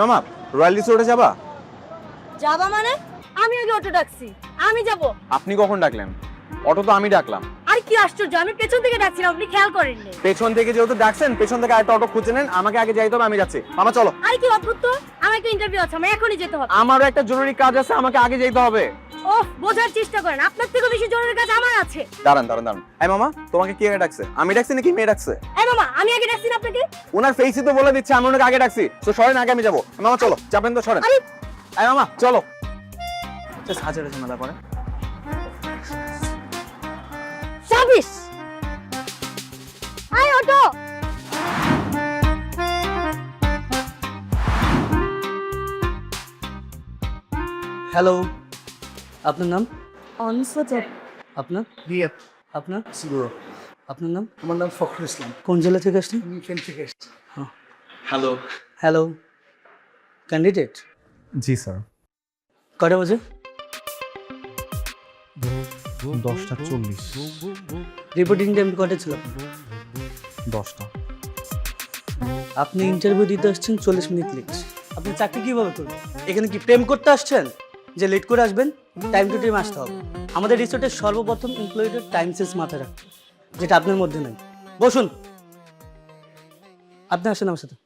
মামা রয়্যাল রিসোর্টে যাবা? যাবা মানে? আমি আগে অটো ডাকছি, আমি যাব। আপনি কখন ডাকলেন? অটো তো আমি ডাকলাম। আর কি আশ্চর্য, আমি পেছন থেকে ডাকছিলাম, আপনি খেয়াল করেননি। পেছন থেকে যেহেতু ডাকছেন, পেছন থেকে আরেকটা অটো খুঁজে নেন, আমাকে আগে যাইতে হবে, আমি যাচ্ছি। মামা চলো। আর কি অদ্ভুত তো, আমার একটা ইন্টারভিউ আছে, আমার এখনই যেতে হবে। আমারও একটা জরুরি কাজ আছে, আমাকে আগে যেতে হবে। ওহ, বোঝার চেষ্টা করেন, আপনার থেকে বেশি জরুরি কাজ আমার আছে। দাঁড়ান দাঁড়ান দাঁড়ান। এই মামা, তোমাকে কি আগে ডাকছে? আমি ডাকছি নাকি মেয়ে ডাকছে? এই মামা, আমি আগে ডাকছি না আপনাকে? ওনার ফেসই তো বলে দিচ্ছে আমি ওনাকে আগে ডাকছি। তো সরেন, আগে আমি যাবো। মামা চলো, যাবেন তো সরেন। এই মামা চলো। হাজারে ঝামেলা করে। 26 আই অটো। হ্যালো, আপনার নাম? অনসতে আপনার? রিয়াদ আপনার? সিগুরো। আপনার নাম? আমার নাম ফখরুল ইসলাম। কোন জেলা থেকে আসছেন? আমি এখান থেকে এসেছি। হ্যালো। হ্যালো, ক্যান্ডিডেট জি স্যার। কটা বাজে? 10:40। রিপোর্টিং টাইম কটা ছিল? 10টা। আপনি ইন্টারভিউ দিতে আসছেন 40 মিনিট লেট। আপনি চাকরি কিভাবে করবেন? এখানে কি প্রেম করতে আসছেন যে লেট করে আসবেন? টাইম টু টাইম আসতে হবে। আমাদের রিসোর্টের সর্বপ্রথম এমপ্লয়িদের টাইম সেন্স মাথায় রাখতে, যেটা আপনার মধ্যে নাই। বসুন, আপনি আসেন আমার সাথে।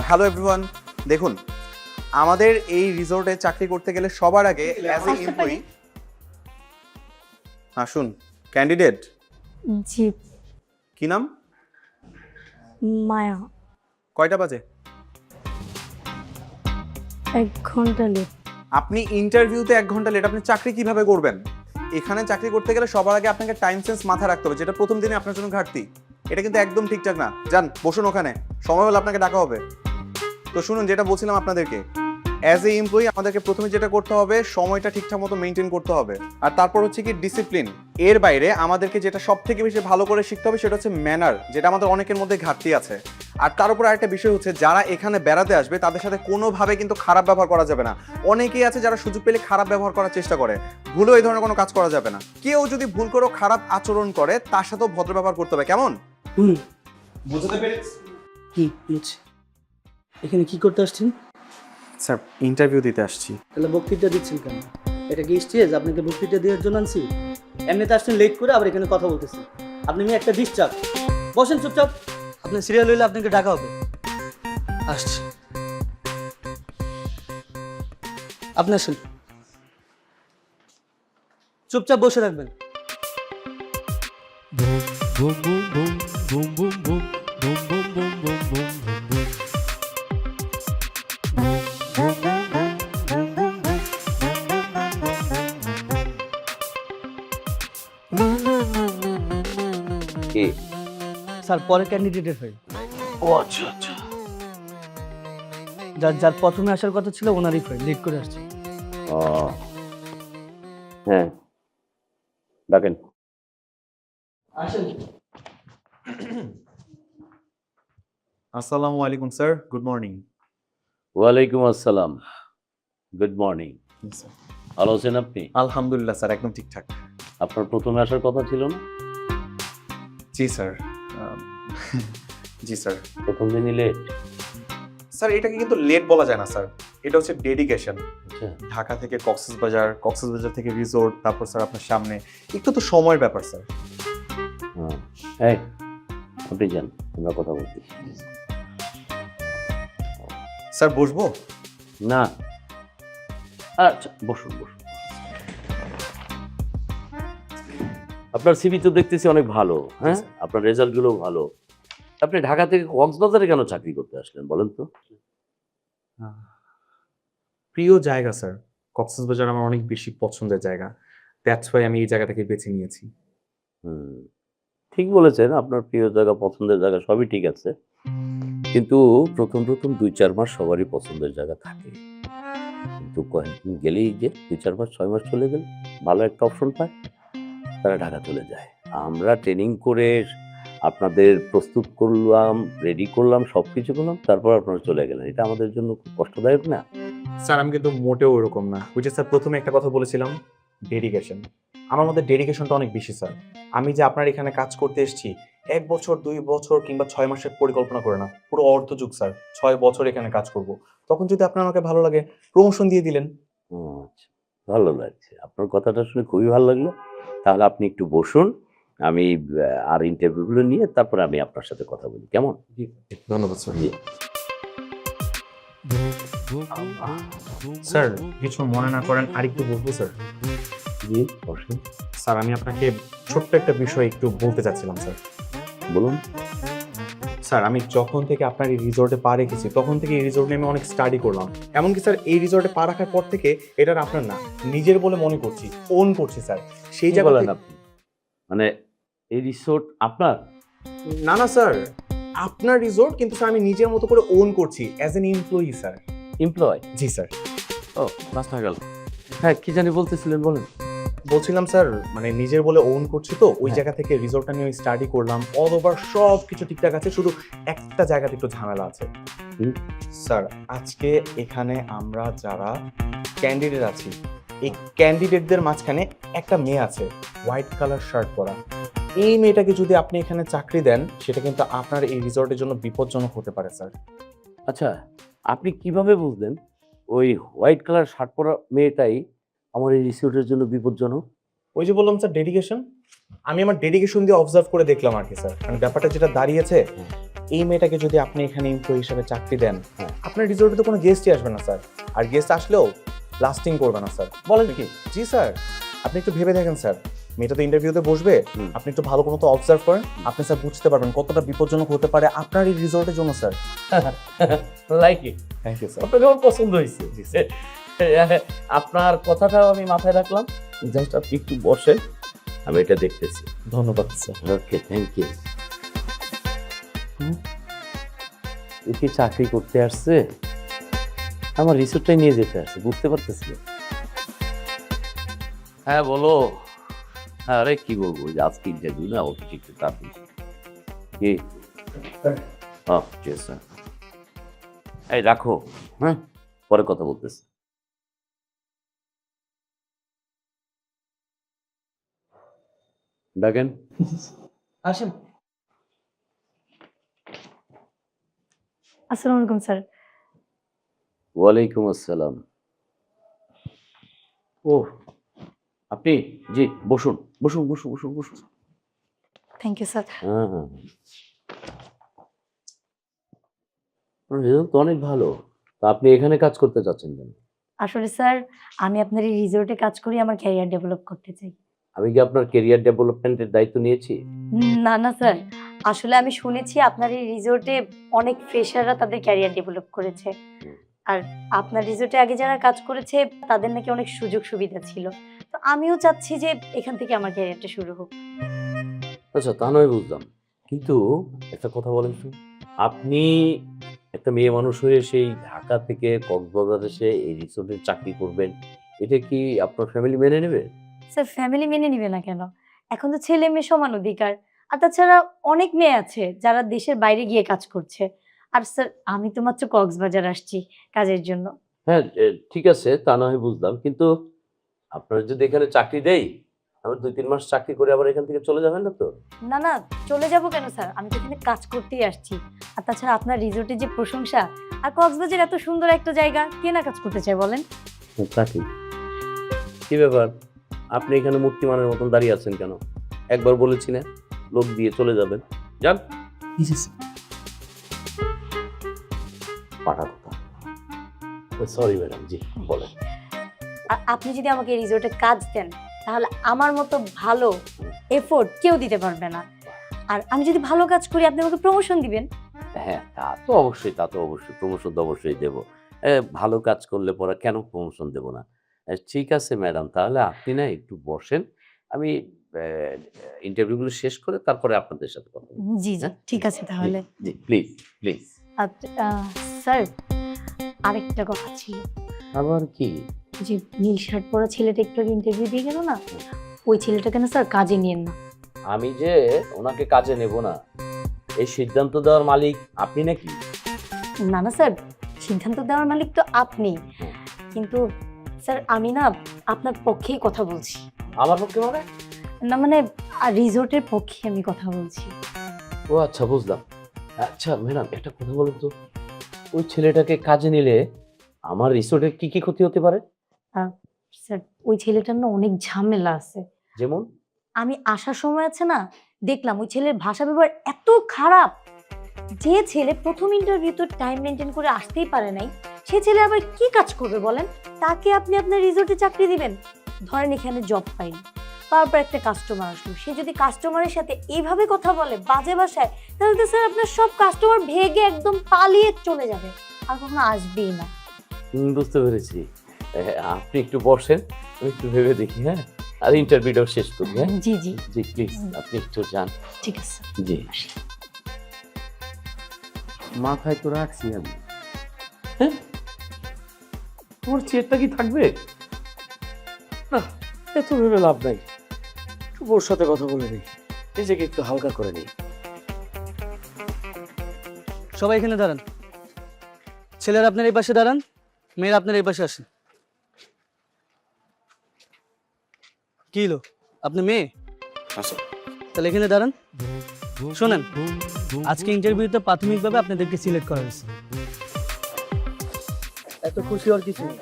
হ্যালো এভরিওয়ান, দেখুন আমাদের এই রিসোর্টে চাকরি করতে গেলে সবার আগে অ্যাজ এ এমপ্লয়ি আসুন। ক্যান্ডিডেট জি, কি নাম? মায়া। কয়টা বাজে? 1 ঘন্টা লেট। আপনি ইন্টারভিউতে 1 ঘন্টা লেট, আপনি চাকরি কিভাবে করবেন? এখানে চাকরি করতে গেলে সবার আগে আপনাকে টাইম সেন্স মাথায় রাখতে হবে, যেটা প্রথম দিনে আপনার জন্য ঘাটতি। এটা কিন্তু একদম ঠিকঠাক না। যান বসুন ওখানে, সময় হলে আপনাকে ডাকা হবে। তো শুনুন, যেটা বলছিলাম আপনাদেরকে, অ্যাজ এ এমপ্লয়ি আমাদেরকে প্রথমে যেটা করতে হবে, সময়টা ঠিকঠাক মতো মেনটেন করতে হবে। আর তারপর হচ্ছে কি ডিসিপ্লিন। এর বাইরে আমাদেরকে যেটা সব থেকে বেশি ভালো করে শিখতে হবে সেটা হচ্ছে ম্যানার, যেটা আমাদের অনেকের মধ্যে ঘাটতি আছে। আর তার উপর আরেকটা বিষয় হচ্ছে, যারা এখানে বেড়াতে আসবে তাদের সাথে কোনোভাবে কিন্তু খারাপ ব্যবহার করা যাবে না। অনেকেই আছে যারা সুযোগ পেলে খারাপ ব্যবহার করার চেষ্টা করে, ভুলেও এই ধরনের কোনো কাজ করা যাবে না। কেউ যদি ভুল করেও খারাপ আচরণ করে তার সাথেও ভদ্র ব্যবহার করতে হবে, কেমন? বুঝতে পেরেছি। বুঝছি। এখানে কি করতে আসছেন? স্যার ইন্টারভিউ দিতে আসছি। তাহলে বক্তৃতা দিচ্ছেন কেন? এটা কি স্টেজ? আপনাকে বক্তৃতা দেওয়ার জন্য আনছি? এমনিতে আসছেন লেট করে, আবার এখানে কথা বলতেছেন। আপনি মেয়ে একটা ডিস্টার্ব। বসেন চুপচাপ, আপনার সিরিয়াল হইলে আপনাকে ডাকা হবে। আসছে, আপনি আসেন। চুপচাপ বসে থাকবেন। স্যার পরে ক্যান্ডিডেটের হয়। ও আচ্ছা আচ্ছা। যার প্রথমে আসার কথা ছিল ওনারই হয়, লেট করে আসছে। ও হ্যাঁ, ডাকেন। আসেন। আসসালামু আলাইকুম স্যার, গুড মর্নিং। ওয়ালাইকুম আসসালাম, গুড মর্নিং। ভালো আছেন আপনি? আলহামদুলিল্লাহ স্যার, একদম ঠিকঠাক। আপনার প্রথমে আসার কথা ছিল না? জি স্যার। জি স্যার। প্রথম দিনই লেট? স্যার এটাকে কিন্তু লেট বলা যায় না স্যার, এটা হচ্ছে ডেডিকেশন। আচ্ছা, ঢাকা থেকে কক্সবাজার থেকে রিসোর্ট, তারপর স্যার আপনার সামনে একটু তো সময়ের ব্যাপার স্যার। হ্যাঁ, আপনি যান, আমরা কথা বলছি। স্যার বসবো? না, আচ্ছা বসুন বসুন। আপনার সিভি তো দেখতেছি অনেক ভালো। হ্যাঁ, আপনার রেজাল্টগুলো ভালো। আপনি ঢাকা থেকে কক্সবাজারে কেন চাকরি করতে আসলেন বলেন তো? প্রিয় জায়গা স্যার, কক্সবাজার আমার অনেক বেশি পছন্দের জায়গা। দ্যাটস ওয়াই আমি এই জায়গাটাকে বেছে নিয়েছি। হুম, ঠিক বলেছেন, আপনার প্রিয় জায়গা, পছন্দের জায়গা সবই ঠিক আছে, কিন্তু প্রথম প্রথম 2-4 মাস সবারই পছন্দের জায়গা থাকে, কিন্তু কয়েকদিন গেলেই যে 2-4 মাস 6 মাস চলে গেলে ভালো একটা অপশন পায়, তারা ঢাকা চলে যায়। আমরা ট্রেনিং করে আপনাদের প্রস্তুত করলাম, রেডি করলাম, সব কিছু করলাম, তারপর আপনারা চলে গেলেন। এটা আমাদের জন্য খুব কষ্টদায়ক না? স্যার আমি কিন্তু মোটেও ওরকম না। ওই যে স্যার প্রথমে একটা কথা বলেছিলাম, ডেডিকেশন। আমার মধ্যে ডেডিকেশনটা অনেক বেশি স্যার। আমি যে আপনার এখানে কাজ করতে এসেছি 1 বছর 2 বছর কিংবা 6 মাসের পরিকল্পনা করে না, পুরো অর্ধযুগ স্যার। 6 বছর এখানে কাজ করব। তখন যদি আপনার আমাকে ভালো লাগে প্রমোশন দিয়ে দিলেন। ও আচ্ছা, ভালো লাগছে। আপনার কথাটা শুনে খুবই ভালো লাগলো। তাহলে আপনি একটু বসুন, আমি আর ইন্টারভিউগুলো নিয়ে তারপরে আমি আপনার সাথে কথা বলি, কেমন? ধন্যবাদ স্যার। জি। স্যার কিছু মনে না করেন আরেকটু বলবো স্যার? জি, বসুন। স্যার আমি আপনাকে ছোট্ট একটা বিষয় একটু বলতে চাচ্ছিলাম স্যার। বলুন। স্যার আমি যখন থেকে আপনার এই রিসোর্টে পা রেখেছি তখন থেকে এই রিসোর্ট নিয়ে আমি অনেক স্টাডি করলাম। এমনকি স্যার এই রিসোর্টে পা রাখার পর থেকে এটা আর আপনার না, নিজের বলে মনে করছি, ওন করছি স্যার। সেই কি জায়গা বলেন থেকে- আপনি? মানে এই রিসোর্ট আপনার? না না স্যার, আপনার রিসোর্ট, কিন্তু স্যার আমি নিজের মতো করে ওন করছি as an employee sir. Employee? জি স্যার। ও, বাস হয়ে গেল। হ্যাঁ, কি জানি বলতেছিলেন, বলেন। বলছিলাম স্যার মানে নিজের বলে ওন করছি তো, ওই হ্যাঁ। জায়গা থেকে রিসোর্টটা নিয়ে স্টাডি করলাম, অল ওভার সব কিছু ঠিকঠাক আছে, শুধু একটা জায়গাতে একটু ঝামেলা আছে। হুম। স্যার আজকে এখানে আমরা যারা ক্যান্ডিডেট আছি, এই ক্যান্ডিডেটদের মাঝখানে একটা মেয়ে আছে হোয়াইট কালার শার্ট পরা। এই মেয়েটাকে যদি আপনি এখানে চাকরি দেন সেটা কিন্তু আপনার এই রিসোর্টের জন্য বিপজ্জনক হতে পারে স্যার। আচ্ছা, আপনি কিভাবে বুঝলেন ওই হোয়াইট কালার শার্ট পরা মেয়েটাই আমার এই রিসোর্টের জন্য বিপজ্জনক? ওই যে বললাম স্যার ডেডিকেশন, আমি আমার ডেডিকেশন দিয়ে অবজার্ভ করে দেখলাম আর কি স্যার। মানে ব্যাপারটা যেটা দাঁড়িয়েছে, এই মেয়েটাকে যদি আপনি এখানে এমপ্লয়ি হিসেবে চাকরি দেন, আপনার রিসোর্টে তো কোনো গেস্টই আসবে না স্যার, আর গেস্ট আসলেও লাস্টিং করবে না স্যার। বলেন কি? জি স্যার, আপনি একটু ভেবে দেখেন স্যার, মেয়েটা তো ইন্টারভিউতে বসবে, হুম। আপনি একটু ভালো মতো অবজার্ভ করেন, আপনি স্যার বুঝতে পারবেন কতটা বিপজ্জনক হতে পারে আপনার এই রিসোর্টের জন্য sir. Like it. Thank you sir. আপনাকে আমার পছন্দ হয়েছে। আপনার কথাটাও আমি মাথায় রাখলাম। জাস্ট আপনি একটু বসেন, আমি এটা দেখতেছি। ধন্যবাদ স্যার। Okay, thank you. এ কি চাকরি করতে আসছে, আমার রিসোর্টটাই নিয়ে যেতে আসছে, বুঝতে পারতেছি না। হ্যাঁ বলো। হ্যাঁ, আরে কি বলবো, ওই যে আজকে ইন্টারভিউ না, অফিস একটু তাড়াতাড়ি। কি? হ্যাঁ, জি স্যার। এই রাখো, হ্যাঁ, পরে কথা বলতেছি। দেখেন। আসেন। আসসালামু আলাইকুম স্যার। ওয়ালাইকুম আসসালাম। ও, আপনি? জি, বসুন বসুন বসুন বসুন বসুন। Thank you sir. হ্যাঁ হ্যাঁ, রেজাল্ট তো অনেক ভালো। তা আপনি এখানে কাজ করতে চাচ্ছেন কেন? আসলে স্যার আমি আপনার এই রিসোর্টে কাজ করি আমার ক্যারিয়ার ডেভেলপ করতে চাই। আমি কি আপনার ক্যারিয়ার ডেভেলপমেন্টের দায়িত্ব নিয়েছি? না না স্যার, আসলে আমি শুনেছি আপনার এই রিসোর্টে অনেক ফ্রেশাররা তাদের ক্যারিয়ার ডেভেলপ করেছে, আর আপনার রিসোর্টে আগে যারা কাজ করেছে তাদের নাকি অনেক সুযোগ সুবিধা ছিল। তো আমিও চাচ্ছি যে এখান থেকে আমার ক্যারিয়ারটা শুরু হোক। আচ্ছা, তা নয় বুঝলাম, কিন্তু একটা কথা বলেন তো, আপনি একটা মেয়ে মানুষ হয়ে সেই ঢাকা থেকে কক্সবাজার এসে এই রিসোর্টে চাকরি করবেন, এটা কি আপনার ফ্যামিলি মেনে নেবে? স্যার ফ্যামিলি মেনে নিবে না কেন? এখন তো ছেলে মেয়ে সমান অধিকার। আর তাছাড়া অনেক মেয়ে আছে যারা দেশের বাইরে গিয়ে কাজ করছে। আর স্যার আমি তো মাত্র কক্সবাজার আসছি কাজের জন্য। হ্যাঁ, ঠিক আছে, তা না হয় বুঝলাম, কিন্তু আপনার যদি এখানে চাকরি দেই, আবার 2-3 মাস চাকরি করে আবার এখান থেকে চলে যাবেন না তো? না না, চলে যাব কেন স্যার? আমি তো এখানে কাজ করতেই আসছি। আর তাছাড়া আপনার রিসোর্টের যে প্রশংসা, আর কক্সবাজার এত সুন্দর একটা জায়গা, কে না কাজ করতে চায় বলেন? চাকরি? কি ব্যাপার, আপনি এখানে মূর্তিমানের মতন দাঁড়িয়ে আছেন কেন? একবার বলেছি না, লোক দিয়ে চলে যাবেন, যান। পাঠা কথা। সরি ম্যাডাম, জি বলেন। আর আপনি যদি আমাকে এই রিসোর্টে কাজ দেন তাহলে আমার মতো ভালো এফোর্ট কেউ দিতে পারবে না। আর আমি যদি ভালো কাজ করি আপনি আমাকে প্রমোশন দিবেন। হ্যাঁ, তা তো অবশ্যই, তা তো অবশ্যই, প্রমোশন তো অবশ্যই দেবো, ভালো কাজ করলে পরে কেন প্রমোশন দেব না? ঠিক আছে ম্যাডাম, তাহলে আপনি না একটু বসেন। আমি ইন্টারভিউগুলো শেষ করে তারপরে আপনাদের সাথে কথা বলব। জি জি হ্যাঁ? ঠিক আছে তাহলে। জি, প্লিজ, প্লিজ। স্যার আরেকটা কথা ছিল, আবার কি? যে নীল শার্ট পরা ছেলেটা একটু ইন্টারভিউ দিয়ে গেল না, ওই ছেলেটাকে না স্যার কাজে নিয়েন না। আমি যে ওনাকে কাজে নেব না, এই সিদ্ধান্ত দেওয়ার মালিক আপনি নাকি? না না স্যার, সিদ্ধান্ত দেওয়ার মালিক তো আপনি, কিন্তু স্যার আমি না আপনার পক্ষেই কথা বলছি। আমার পক্ষে মানে? না মানে রিসোর্টের পক্ষে আমি কথা বলছি। ও আচ্ছা, বুঝলাম। আচ্ছা ম্যাডাম, একটা কথা বলুন তো, ওই ছেলেটাকে কাজে নিলে আমার রিসোর্টের কি কি ক্ষতি হতে পারে? স্যার ওই ছেলেটার না অনেক ঝামেলা আছে। যেমন? আমি আসার সময় আছে না, দেখলাম ওই ছেলের ভাষা ব্যবহার এত খারাপ। যে ছেলে প্রথম ইন্টারভিউ তো টাইম মেনটেন করে আসতেই পারে নাই, সে ছেলে আবার কি কাজ করবে বলেন? তাকে আপনি আপনার রিসোর্টে চাকরি দিবেন? ধরেন এখানে জব পাইনি, তারপর একটা কাস্টমার আসলো, সে যদি কাস্টমারের সাথে এইভাবে কথা বলে বাজে ভাষায়, তাহলে তো স্যার আপনার সব কাস্টমার ভেগে একদম পালিয়ে চলে যাবে, আর কখনো আসবেই না। বুঝতে পেরেছি। আপনি একটু বসেন, আমি একটু ভেবে দেখি। হ্যাঁ, আর ইন্টারভিউটাও শেষ করি। হ্যাঁ জি জি জি, প্লিজ আপনি একটু যান। ঠিক আছে। জি, মাথায় তো রাখছি আমি। হ্যাঁ, তোমার চেয়ারটা কি থাকবে না? এত ভেবে লাভ নাই, একটু ওর সাথে কথা বলে নিই, নিজেকে একটু হালকা করে নিই। সবাই এখানে দাঁড়ান। ছেলেরা আপনার এই পাশে দাঁড়ান, মেয়েরা আপনার এই পাশে আসেন। কি হলো, আপনি মেয়ে? আচ্ছা তাহলে এখানে দাঁড়ান। শোনেন, আজকে ইন্টারভিউতে প্রাথমিকভাবে আপনাদেরকে সিলেক্ট করা হয়েছে। এত খুশি হওয়ার কিছু নেই।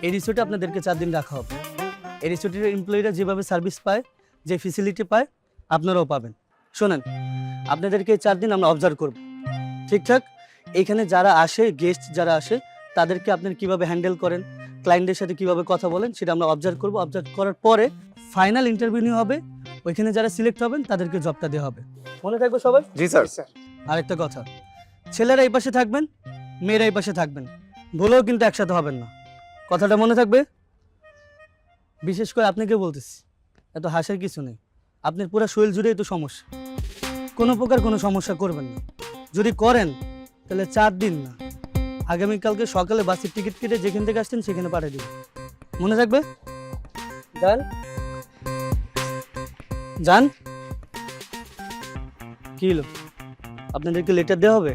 এই রিসোর্টে আপনাদেরকে 4 দিন রাখা হবে। এই রিসোর্টের এমপ্লয়িরা যেভাবে সার্ভিস পায়, যে ফেসিলিটি পায়, আপনারাও পাবেন। শোনেন, আপনাদেরকে এই 4 দিন আমরা অবজার্ভ করব, ঠিকঠাক। এইখানে যারা আসে, গেস্ট যারা আসে, তাদেরকে আপনারা কিভাবে হ্যান্ডেল করেন, ক্লায়েন্টের সাথে কিভাবে কথা বলেন, সেটা আমরা অবজার্ভ করব। অবজার্ভ করার পরে ফাইনাল ইন্টারভিউ হবে, ওইখানে যারা সিলেক্ট হবেন তাদেরকে জবটা দেওয়া হবে। মনে থাকবে সবাই? জি স্যার। আরেকটা কথা, ছেলেরা এই পাশে থাকবেন, মেয়েরা এই পাশে থাকবেন, ভুলেও কিন্তু একসাথে হবেন না। কথাটা মনে থাকবে? বিশেষ করে আপনাকে বলতেছি, এত হাসার কিছু নেই। আপনার পুরো শরীর জুড়েই তো সমস্যা, কোনো প্রকার কোনো সমস্যা করবেন না। যদি করেন তাহলে 4 দিন না, আগামীকালকে সকালে বাসের টিকিট কেটে যেখান থেকে আসছেন সেখানে পাঠিয়ে দিন। মনে থাকবে? যান যান। কি হলো, আপনাদেরকে লেটার দেওয়া হবে?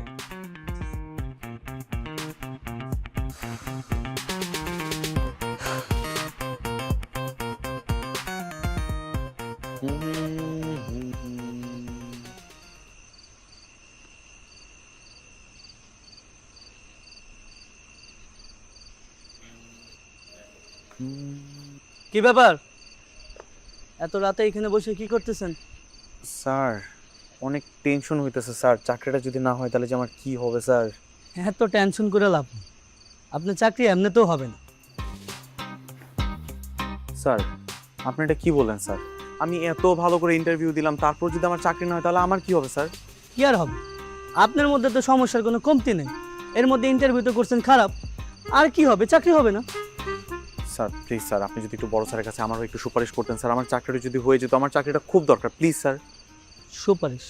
কি ব্যাপার, এত রাতে এখানে বসে কি করতেছেন? স্যার অনেক টেনশন হইতেছে স্যার, চাকরিটা যদি না হয় তাহলে যে আমার কি হবে স্যার। এত টেনশন করে লাভ নেই, আপনার চাকরি এমনিতেও হবে না। স্যার আপনি এটা কি বলেন স্যার? আমি এত ভালো করে ইন্টারভিউ দিলাম, তারপর যদি আমার চাকরি না হয় তাহলে আমার কি হবে স্যার? কি আর হবে, আপনার মধ্যে তো সমস্যার কোনো কমতি নেই। এর মধ্যে ইন্টারভিউ তো করছেন খারাপ, আর কি হবে, চাকরি হবে না। স্যার প্লিজ স্যার, আপনি যদি একটু বড় স্যারের কাছে আমারও একটু সুপারিশ করতেন স্যার, আমার চাকরিটা যদি হয়ে যেত, আমার চাকরিটা খুব দরকার, প্লিজ স্যার। সুপারিশ?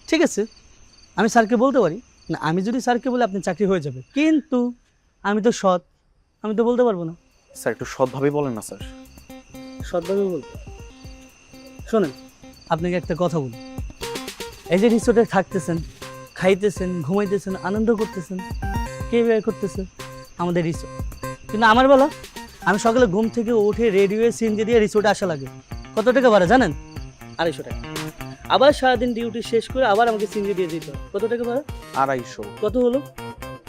ঠিক আছে, আমি স্যারকে বলতে পারি না, আমি যদি স্যারকে বলে আপনি চাকরি হয়ে যাবে, কিন্তু আমি তো সৎ, আমি তো বলতে পারবো না। স্যার একটু সৎভাবেই বলেন না স্যার। সৎভাবে বলবো? শোনেন, আপনাকে একটা কথা বলি, এই যে রিসোর্টে থাকতেছেন, খাইতেছেন, ঘুমাইতেছেন, আনন্দ করতেছেন, কে ব্যয় করতেছে? আমাদের রিসোর্ট। কিন্তু আমার বেলা, আমি সকালে ঘুম থেকে উঠে রেডি হয়ে সিএনজি দিয়ে রিসোর্টে আসা লাগে। কত টাকা ভাড়া জানেন? 250 টাকা। আবার সারাদিন ডিউটি শেষ করে আবার আমাকে সিএনজি দিয়ে দিতে হয়। কত টাকা ভাড়া? 250। কত হলো?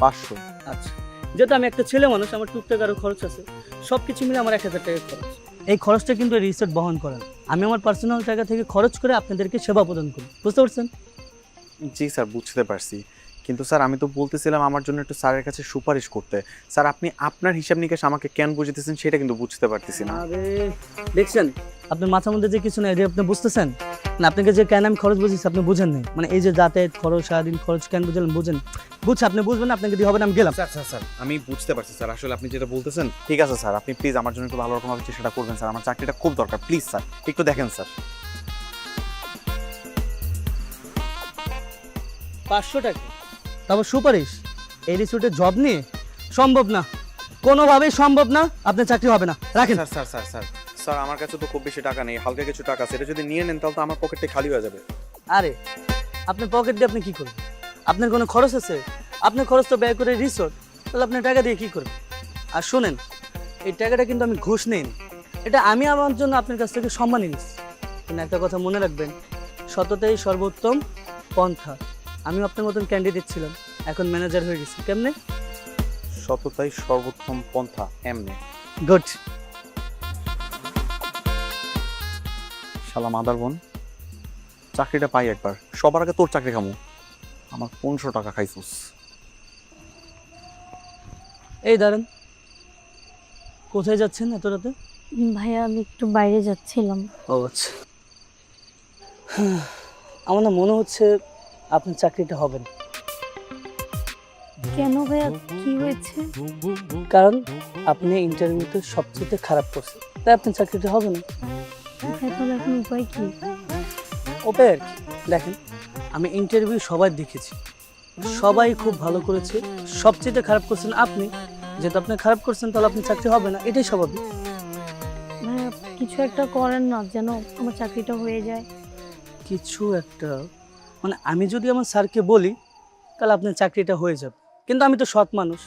500। আচ্ছা, যেহেতু আমি একটা ছেলে মানুষ, আমার টুকটাক আরও খরচ আছে, সব কিছু মিলে আমার 1000 টাকা খরচ। এই খরচটা কিন্তু রিসোর্ট বহন করেন, আমি আমার পার্সোনাল টাকা থেকে খরচ করে আপনাদেরকে সেবা প্রদান করি। বুঝতে পারছেন? জি স্যার বুঝতে পারছি, কিন্তু স্যার আমি তো বলতেছিলাম আমার জন্য একটু স্যারের কাছে সুপারিশ করতে। স্যার আপনি আপনার হিসাব নিকাশ আমাকে কেন বুঝতেছেন সেটা কিন্তু বুঝতে পারতেছি না। আরে দেখছেন, আপনার মাথার মধ্যে যে কিছু নেই এটা আপনি বুঝতেছেন না? আপনাকে যে কেন আমি খরচ বুঝেছি আপনি বুঝেন নাই। মানে এই যে যাতায়াত খরচ, সারাদিন খরচ কেন বুঝলেন? বুঝেন, বুঝছে আপনি বুঝবেন না, আপনাকে দিয়ে হবে না, আমি গেলাম। স্যার আমি বুঝতে পারছি স্যার, আসলে আপনি যেটা বলতেছেন ঠিক আছে স্যার, আপনি প্লিজ আমার জন্য একটু ভালো রকমভাবে চেষ্টা করবেন স্যার, আমার চাকরিটা খুব দরকার, প্লিজ স্যার একটু দেখেন স্যার। 500 টাকা তারপর সুপারিশ? এই রিসোর্টে জব নিয়ে সম্ভব না, কোনোভাবেই সম্ভব না, আপনার চাকরি হবে না, রাখেন। স্যার আমার কাছে তো খুব বেশি টাকা নেই, হালকা কিছু টাকা আছে, এটা যদি নিয়ে নেন তাহলে তো আমার পকেটটা খালি হয়ে যাবে। আরে আপনার পকেট দিয়ে আপনি কি করবেন? আপনার কোনো খরচ আছে? আপনার খরচ তো ব্যয় করে রিসোর্ট, তাহলে আপনার টাকা দিয়ে কি করবেন? আর শোনেন, এই টাকাটা কিন্তু আমি ঘুষ নেইনি, এটা আমি আমার জন্য আপনার কাছ থেকে সম্মানই নিচ্ছি। কিন্তু একটা কথা মনে রাখবেন, সততাই সর্বোত্তম পন্থা। আমিও আপনার মতন ক্যান্ডিডেট ছিলাম, এখন ম্যানেজার হয়ে গেছি। কেমনে? সততাই সর্বোত্তম পন্থা, এমনি। গুড। শালা মাদার বোন, চাকরিটা পাই একবার, সবার আগে তোর চাকরি খামু, আমার 1500 টাকা খাইছুস। এই দাঁড়ান, কোথায় যাচ্ছেন এত রাতে? ভাইয়া আমি একটু বাইরে যাচ্ছিলাম। ও আচ্ছা, আমার না মনে হচ্ছে আপনার চাকরিটা হবে না। কেন ভাইয়া, কি হয়েছে? কারণ আপনি ইন্টারভিউতে সবচেয়ে খারাপ করছেন, তাই আপনার চাকরিটা হবে না। এখন উপায় কি? ওপের দেখেন, আমি ইন্টারভিউ সবাই দেখেছি, সবাই খুব ভালো করেছে, সবচেয়ে খারাপ করছেন আপনি। যেহেতু আপনি খারাপ করছেন তাহলে আপনার চাকরি হবে না, এটাই স্বাভাবিক। ভাইয়া কিছু একটা করেন না, যেন আমার চাকরিটা হয়ে যায়। কিছু একটা মানে আমি যদি আমার স্যারকে বলি তাহলে আপনার চাকরিটা হয়ে যাবে, কিন্তু আমি তো সৎ মানুষ,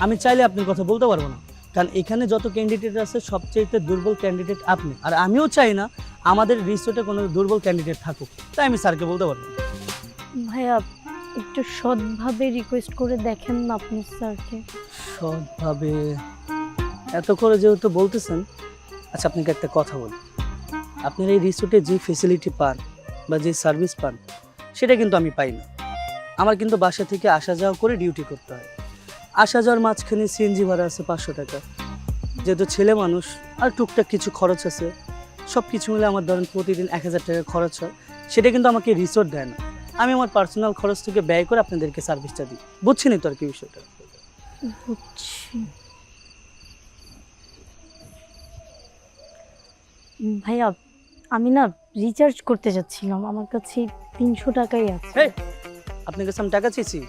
আমি চাইলে আপনার কথা বলতে পারবো না, কারণ এখানে যত ক্যান্ডিডেট আছে সবচেয়ে দুর্বল ক্যান্ডিডেট আপনি। আর আমিও চাই না আমাদের রিসোর্টে কোনো দুর্বল ক্যান্ডিডেট থাকুক, তাই আমি স্যারকে বলতে পারবো না। ভাইয়া একটু সৎভাবে রিকোয়েস্ট করে দেখেন না আপনি স্যারকে। সৎভাবে এত করে যেহেতু বলতেছেন, আচ্ছা আপনাকে একটা কথা বলি, আপনার এই রিসোর্টে যে ফেসিলিটি পান বা যে সার্ভিস পান সেটা কিন্তু আমি পাই না। আমার কিন্তু বাসা থেকে আসা যাওয়া করে ডিউটি করতে হয়, আসা যাওয়ার মাঝখানে সিএনজি ভাড়া আছে 500 টাকা, যেহেতু ছেলে মানুষ আর টুকটাক কিছু খরচ আছে, সব কিছু মিলে আমার ধরেন প্রতিদিন 1000 টাকা খরচ হয়, সেটা কিন্তু আমাকে রিসোর্ট দেয় না, আমি আমার পার্সোনাল খরচ থেকে ব্যয় করে আপনাদেরকে সার্ভিসটা দিই। বুঝছেনই তো আর কি বিষয়টা? বুঝছি ভাইয়া, আমি না রিচার্জ করতে যাচ্ছিলাম, আমার কাছে 300 টাকাই আছে। এই, আপনার কাছে আমি টাকা চেয়েছি?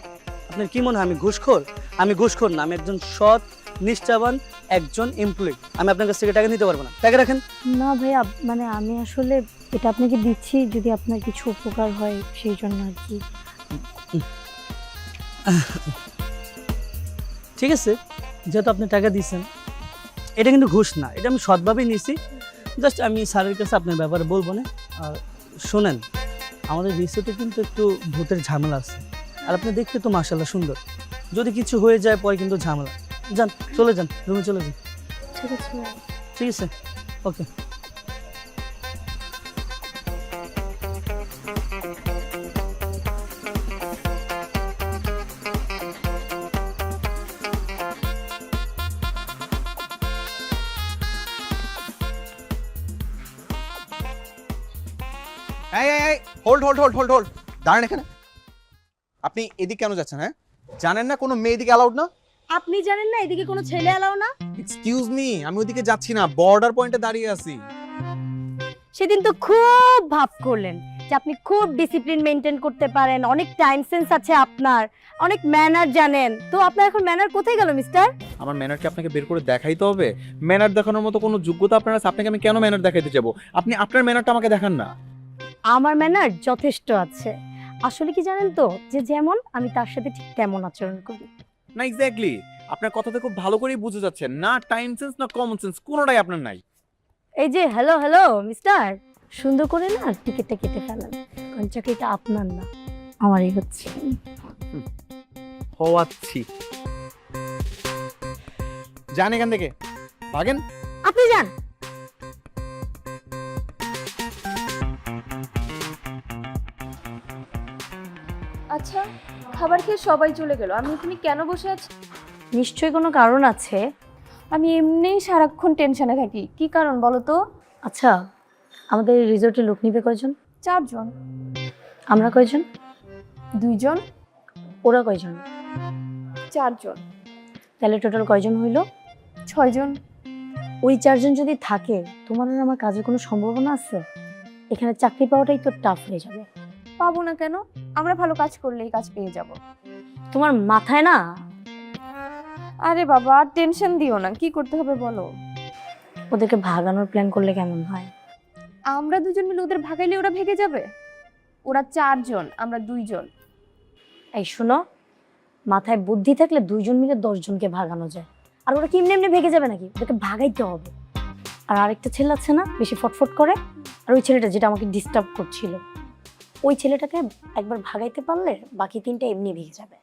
আপনার কি মনে হয় আমি ঘুষখোর? আমি ঘুষখোর না, আমি একজন সৎ নিষ্ঠাবান একজন এমপ্লয়ি, আমি আপনার কাছ থেকে টাকা নিতে পারবো না, টাকা রাখেন। না ভাইয়া, মানে আমি আসলে এটা আপনাকে দিচ্ছি যদি আপনার কিছু উপকার হয় সেই জন্য আর কি। ঠিক আছে, যেহেতু আপনি টাকা দিয়েছেন, এটা কিন্তু ঘুষ না, এটা আমি সৎভাবেই নিয়েছি, জাস্ট আমি স্যারের কাছে আপনার ব্যাপারে বলবো না। আর শোনেন, আমাদের রিসোর্টে কিন্তু একটু ভূতের ঝামেলা আছে, আর আপনি দেখতে তো মাশাআল্লাহ সুন্দর, যদি কিছু হয়ে যায় পরে কিন্তু ঝামেলা। যান, চলে যান, রুমে চলে যান। ঠিক আছে ভাইয়া। ঠিক আছে, ওকে। হোল্ড, দাঁড়ান এখানে। আপনি এদিকে কেন যাচ্ছেন? হ্যাঁ, জানেন না কোনো মেয়ে এদিকে অ্যালাউড না? আপনি জানেন না এদিকে কোনো ছেলে এলাও না? এক্সকিউজ মি, আমি ওদিকে যাচ্ছি না, বর্ডার পয়েন্টে দাঁড়িয়ে আছি। সেদিন তো খুব ভাব করলেন যে আপনি খুব ডিসিপ্লিন মেনটেন করতে পারেন, অনেক টাইম সেন্স আছে আপনার, অনেক ম্যানার জানেন। তো আপনার এখন ম্যানার কোথায় গেল মিস্টার? আমার ম্যানার কি আপনাকে বের করে দেখাইতে হবে? ম্যানার দেখানোর মতো কোনো যোগ্যতা আপনার আছে? আপনাকে আমি কেন ম্যানার দেখাইতে যাব? আপনি আপনার ম্যানারটা আমাকে দেখান না। আমার ম্যানার যথেষ্ট আছে। আসলে কি জানেন তো, যে যেমন আমি তার সাথে ঠিক তেমন আচরণ করি। না, এক্স্যাক্টলি, আপনার কথাতে খুব ভালো করেই বুঝে যাচ্ছে, না টাইম সেন্স না কমন সেন্স কোনোটাই আপনার নাই। এই যে হ্যালো মিস্টার, সুন্দর করে না টিকিটটা কেটে ফেলেন, কারণ চাকরিটা আপনার না, আমারই হচ্ছে। হওয়াচ্ছি, যান এখান থেকে, ভাগেন। আপনি যান। আচ্ছা, খাবার খেয়ে সবাই চলে গেল, আমি এখানে কেন বসে আছি? নিশ্চয়ই কোনো কারণ আছে। আমি এমনিই সারাক্ষণ টেনশনে থাকি, কি কারণ বলো তো? আচ্ছা, আমাদের রিসোর্টে লোক নিবে কয়জন? 4 জন। আমরা কয়জন? 2 জন। ওরা কয়জন? 4 জন। তাহলে টোটাল কয়জন হইল? 6 জন। ওই 4 জন যদি থাকে, তোমার আর আমার কাজের কোনো সম্ভাবনা আছে? এখানে চাকরি পাওয়াটাই তো টাফ হয়ে যাবে। পাবো না কেন? আমরা ভালো কাজ করলেই কাজ পেয়ে যাব। তোমার মাথায় না? আরে বাবা, টেনশন দিও না, কি করতে হবে বলো। ওদেরকে ভাগানোর প্ল্যান করলে কেমন হয়? আমরা 2 জন মিলে ওদের ভাগাইলে ওরা ভেগে যাবে। ওরা 4 জন, আমরা 2 জন। এই শোনো, মাথায় বুদ্ধি থাকলে 2 জন মিলে 10 জনকে ভাগানো যায়। আর ওরা কি এমনি এমনি ভেগে যাবে নাকি? ওদেরকে ভাগাইতে হবে। আর আরেকটা ছেলে আছে না, বেশি ফটফট করে, আর ওই ছেলেটা যেটা আমাকে ডিস্টার্ব করছিল, ওই ছেলেটাকে একবার ভাগাইতে পারলে বাকি 3টা এমনি ভেগে যাবে।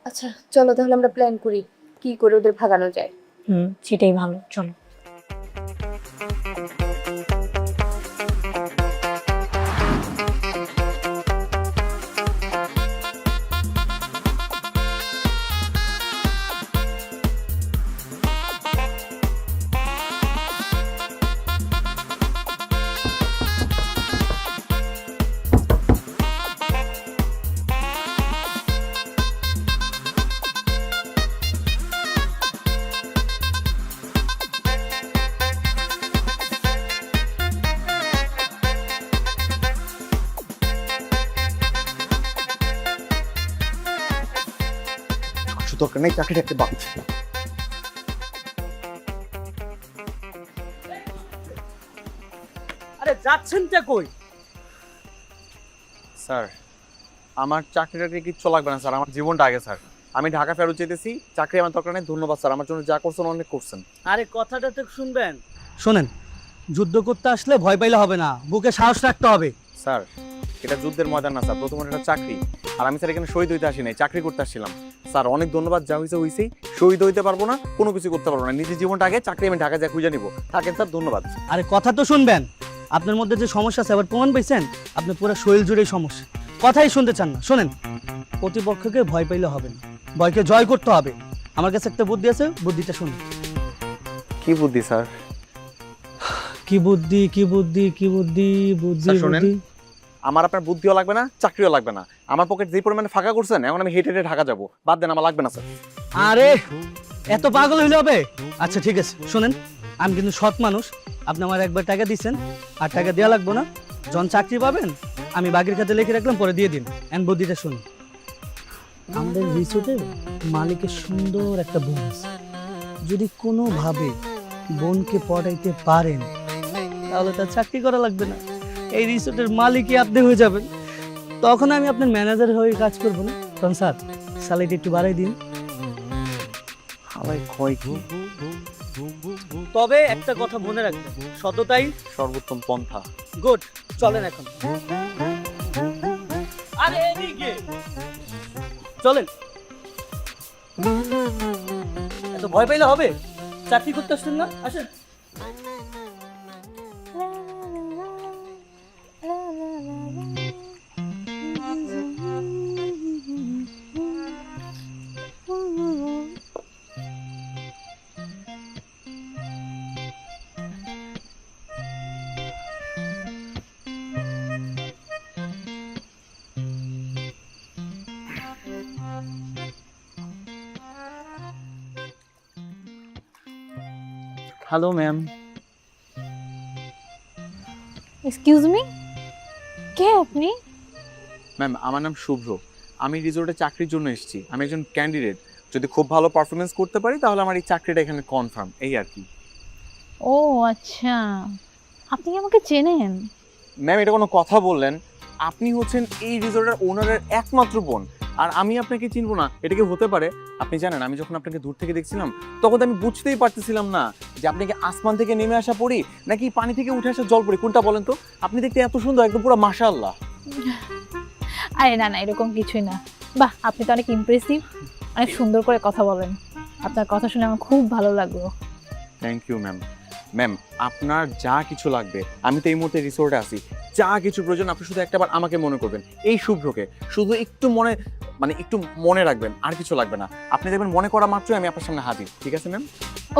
আচ্ছা চলো তাহলে আমরা প্ল্যান করি কি করে ওদের ভাগানো যায়। সেটাই ভালো, চলো। দরকার নেই, চাকরিটা একটা বাদ। আরে যাচ্ছেনটা কই? স্যার, আমার চাকরিটা কিচ্ছু লাগবে না স্যার, আমার জীবনটা আগে স্যার। আমি ঢাকা ফেরত যেতেছি, চাকরি আমার দরকার নেই। ধন্যবাদ স্যার, আমার জন্য যা করছেন অনেক করছেন। আরে কথাটা তো শুনবেন। শোনেন, যুদ্ধ করতে আসলে ভয় পাইলে হবে না, বুকে সাহস রাখতে হবে। স্যার, এটা যুদ্ধের ময়দান না স্যার, প্রথমত এটা চাকরি। আর আমি স্যার এখানে শহীদ হইতে আসি নাই, চাকরি করতে আসছিলাম। স্যার অনেক ধন্যবাদ, যা হয়েছে হয়েছেই। শহীদ হইতে পারবো না, কোনো কিছু করতে পারবো না, নিজের জীবনটা আগে, চাকরি আমি ঢাকা যা খুঁজে নিব। থাকেন স্যার, ধন্যবাদ। আরে কথা তো শুনবেন। আপনার মধ্যে যে সমস্যা আছে আবার প্রমাণ পাইছেন? আপনার পুরো শরীর জুড়েই সমস্যা, কথাই শুনতে চান না। শোনেন, প্রতিপক্ষকে ভয় পাইলে হবে না, ভয়কে জয় করতে হবে। আমার কাছে একটা বুদ্ধি আছে, বুদ্ধিটা শুনুন। কি বুদ্ধি স্যার? কি বুদ্ধি, কি বুদ্ধি, কি বুদ্ধি, বুদ্ধি, স্যার, শোনেন। বুদ্ধি। আমার আপনার বুদ্ধিও লাগবে না, চাকরিও লাগবে না। আমার পকেট যে পরিমাণে ফাঁকা করছেন, এখন আমি হেঁটে হেঁটে ঢাকা যাবো। বাদ দেন, আমার লাগবে না স্যার। আরে এত পাগল হইলে হবে? আচ্ছা ঠিক আছে, শোনেন, আমি কিন্তু সৎ মানুষ। আপনি আমার একবার টাকা দিচ্ছেন, আর টাকা দেওয়া লাগবে না। যখন চাকরি পাবেন আমি বাগের খাতে লিখে রাখলাম, পরে দিয়ে দিন। এন্ড বুদ্ধিটা শুনুন। আমাদের রিসোর্টের মালিকের সুন্দর একটা বোন আছে। যদি কোনোভাবে বোনকে পড়াইতে পারেন তাহলে তার চাকরি করা লাগবে না, এই রিসোর্টের মালিকই আপনি হয়ে যাবেন। তখন আমি আপনার ম্যানেজার হয়ে কাজ করবো না। তখন স্যার স্যালারি একটু বাড়াই দিন। হালাই ক্ষয় কি? তবে একটা কথা মনে রাখবেন, সততাই সর্বোত্তম পন্থা। গুড। চলেন এখন। আরে এদিকে চলেন। এত ভয় পাইলে হবে? চাকরি করতে আসছেন না, আসেন। Hello ma'am. এক্সকিউজ মি, কে আপনি? ম্যাম, আমার নাম শুভ্র। আমি রিসোর্টে চাকরির জন্য এসেছি। আমি একজন ক্যান্ডিডেট। যদি খুব ভালো পারফরমেন্স করতে পারি তাহলে আমার এই চাকরিটা এখানে কনফার্ম, এই আর কি। ও আচ্ছা, আপনি কি আমাকে চেনেন? ম্যাম, এটা কোনো কথা বললেন? আপনি হচ্ছেন এই রিসোর্টের ওনারের একমাত্র বোন, আর আমি আপনাকে চিনবো না, এটা কি হতে পারে? আপনি জানেন, আমি যখন আপনাকে দূর থেকে দেখছিলাম তখন তো আমি বুঝতেই পারতেছিলাম না যে আপনি কি আসমান থেকে নেমে আসা পড়ি নাকি পানি থেকে উঠে আসা জল পড়ি, কোনটা বলেন তো? আপনি দেখতে এত সুন্দর, একদম পুরো মাশাআল্লাহ। আরে না না, এরকম কিছুই না। বাহ, আপনি তো অনেক ইমপ্রেসিভ, অনেক সুন্দর করে কথা বলেন। আপনার কথা শুনে আমার খুব ভালো লাগলো। Thank you ma'am. ম্যাম, আপনার যা কিছু লাগবে, আমি তো এই মুহূর্তে রিসোর্টে আছি, যা কিছু প্রয়োজন আপনি শুধু একটাবার আমাকে মনে করবেন, এই শুভ্রকে শুধু একটু একটু মনে রাখবেন, আর কিছু লাগবে না। আপনি দেখবেন মনে করা মাত্রই আমি আপনার সামনে হাজির, ঠিক আছে ম্যাম?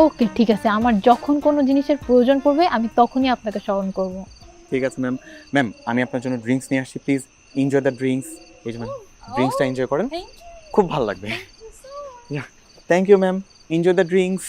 ওকে ঠিক আছে, আমার যখন কোনো জিনিসের প্রয়োজন পড়বে আমি তখনই আপনাকে স্মরণ করব। ঠিক আছে ম্যাম। ম্যাম আমি আপনার জন্য ড্রিঙ্কস নিয়ে আসছি, প্লিজ এনজয় দ্য ড্রিঙ্কস। এই যে ম্যাম ড্রিঙ্কসটা এনজয় করেন, খুব ভালো লাগবে। Thank you ma'am, enjoy the drinks.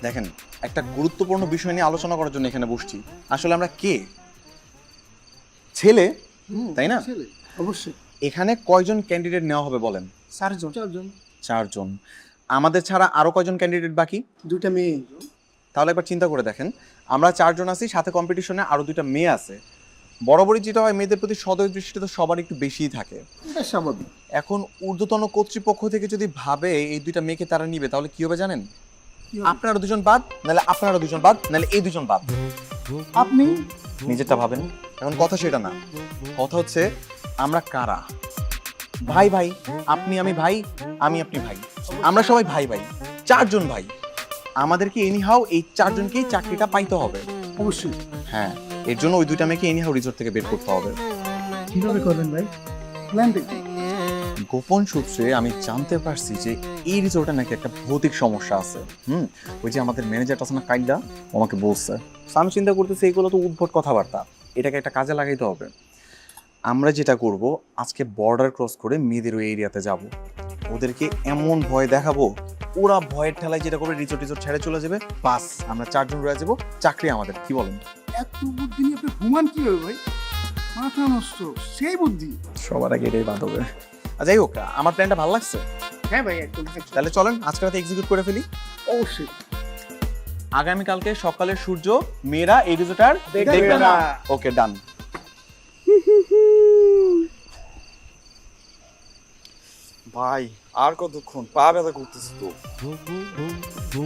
দেখেন, একটা গুরুত্বপূর্ণ বিষয় নিয়ে আলোচনা করার জন্য এখানে বসছি। আসলে আমরা কে? ছেলে, তাই না? অবশ্যই। এখানে কয়জন ক্যান্ডিডেট নেওয়া হবে বলেন? 4 জন। আমাদের ছাড়া আরো কয়জন ক্যান্ডিডেট বাকি? 2টা মেয়ে। তাহলে একবার চিন্তা করে দেখেন, আমরা 4 জন আছি, সাথে কম্পিটিশনে আরো 2টা মেয়ে আছে। বরাবরই যেটা হয়, মেয়েদের প্রতি সদয় দৃষ্টি তো সবার একটু বেশিই থাকে। এটা স্বাভাবিক। এখন ঊর্ধ্বতন কর্তৃপক্ষ থেকে যদি ভাবে এই 2টা মেয়েকে তারা নিবে, তাহলে কি হবে জানেন? আপনারা 2জন বাদ, নাহলে আপনারা 2জন বাদ, নাহলে এই 2জন বাদ। আপনি নিজেরটা ভাবেন। এখন কথা সেটা না, কথা হচ্ছে আমরা কারা। ভাই ভাই, আপনি আমি ভাই, আমি আপনি ভাই, আমরা সবাই ভাই ভাই, 4 জন ভাই। আমাদেরকে এনিহাও এই 4 জনকেই চাকরিটা পাইতে হবে। অবশ্যই। হ্যাঁ, এর জন্য ওই 2টা মেয়েকে এনিহাও রিসোর্ট থেকে বের করতে হবে। কিভাবে করবেন ভাই? প্ল্যান দেখি। গোপন সূত্রে আমি জানতে পারছি যে এই রিসোর্টে নাকি একটা ভৌতিক সমস্যা আছে। ওই যে আমাদের ম্যানেজার আছে না, কাইদা, আমাকে বলছে। আমি চিন্তা করতেছি এগুলো তো উদ্ভট কথাবার্তা, এটাকে একটা কাজে লাগাইতে হবে। আমরা যেটা করব, আজকে বর্ডার ক্রস করে মেয়েদের ওই এরিয়াতে যাব, ওদেরকে এমন ভয় দেখাবো, ওরা ভয়ের ঠেলায় যেটা করবে, রিসোর্ট ছেড়ে চলে যাবে, বাস আমরা 4 জন রয়ে যাবো, চাকরি আমাদের। কি বলেন? এত বুদ্ধি নিয়ে আপনি ঘুমান কি হবে ভাই? মাথা নষ্ট, সেই বুদ্ধি। সবার আগে এটাই বাদ হবে। যাই হোক, আমার প্ল্যানটা ভালো লাগছে। হ্যাঁ ভাই, একদম। তাহলে চলেন আজকে রাতে এক্সিকিউট করে ফেলি। অবশ্যই। আগামীকালকে সকালের সূর্য মেয়েরা এই রিসোর্টার দেখবে না। ওকে, ডান। ভাই আর কতক্ষণ? পা ব্যথা করতেছে তো।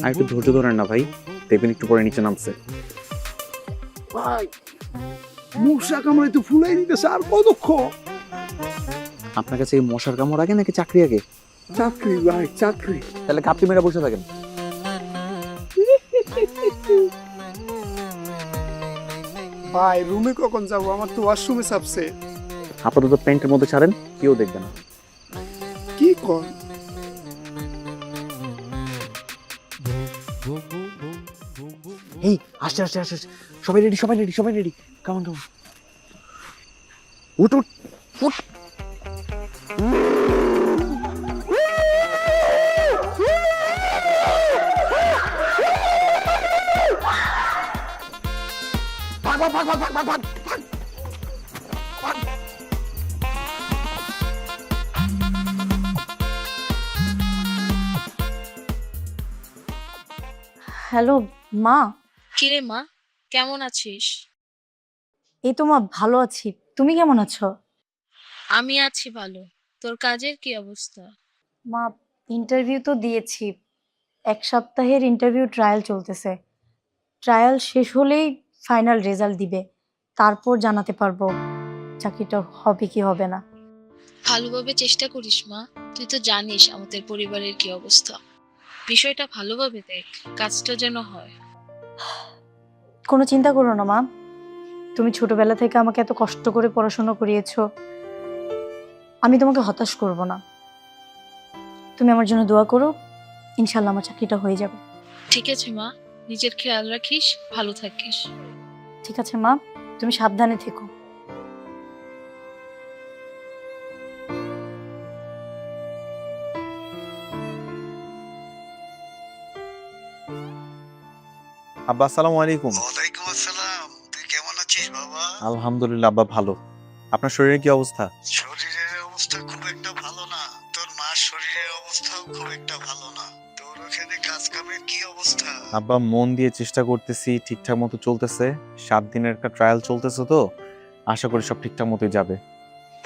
আর একটু ধৈর্য ধরেন না ভাই, দেখবেন একটু পরে নিচে নামছে। ভাই মশা কামড়ে তো ফুলাই দিতেছে, আর কতক্ষণ? আপনার কাছে এই মশার কামড় আগে নাকি চাকরি আগে? চাকরি ভাই, চাকরি। তাহলে কাপড়ি মেরা বসে থাকেন। ভাই রুমে কখন যাবো? আমার তো ওয়াশরুমে চাপছে। আপাতত প্যান্টের মধ্যে ছাড়েন, কেউ দেখবে না। কি কর? এই আসছে আসছে আসছে, সবাই রেডি, সবাই রেডি, সবাই রেডি। কামন কামন, উঠ উঠ উঠ। হ্যালো মা। কিরে মা, কেমন আছিস? এই তো মা, ভালো আছি। তুমি কেমন আছো? আমি আছি ভালো। তোর কাজের কি অবস্থা? মা, ইন্টারভিউ তো দিয়েছি, 1 সপ্তাহের ইন্টারভিউ ট্রায়াল চলতেছে। ট্রায়াল শেষ হলেই ফাইনাল রেজাল্ট দিবে, তারপর জানাতে পারবো চাকরিটা হবে কি হবে না। ভালোভাবে চেষ্টা করিস মা। তুই তো জানিস আমাদের পরিবারের কি অবস্থা। বিষয়টা ভালোভাবে দেখ, কাজটা যেন হয়। কোনো চিন্তা করো না মা, তুমি ছোটবেলা থেকে আমাকে এত কষ্ট করে পড়াশোনা করিয়েছো, আমি তোমাকে হতাশ করব না। তুমি আমার জন্য দোয়া করো, ইনশাল্লাহ আমার চাকরিটা হয়ে যাবে। ঠিক আছে মা, নিজের খেয়াল রাখিস, ভালো থাকিস। ঠিক আছে মা, তুমি সাবধানে থেকো। আব্বা আসসালামু আলাইকুম। ওয়ালাইকুম আসসালাম। তুই কেমন আছিস বাবা? আলহামদুলিল্লাহ আব্বা, ভালো। আপনার শরীরের কি অবস্থা? শরীরের অবস্থা খুব একটা ভালো না। তোর অবস্থাও খুব একটা ভালো না। তোর ওখানে কাজ কামের কি অবস্থা? আব্বা মন দিয়ে চেষ্টা করতেছি, ঠিকঠাক মতো চলতেছে। 7 দিনের একটা ট্রায়াল চলতেছে তো, আশা করি সব ঠিকঠাক মতোই যাবে।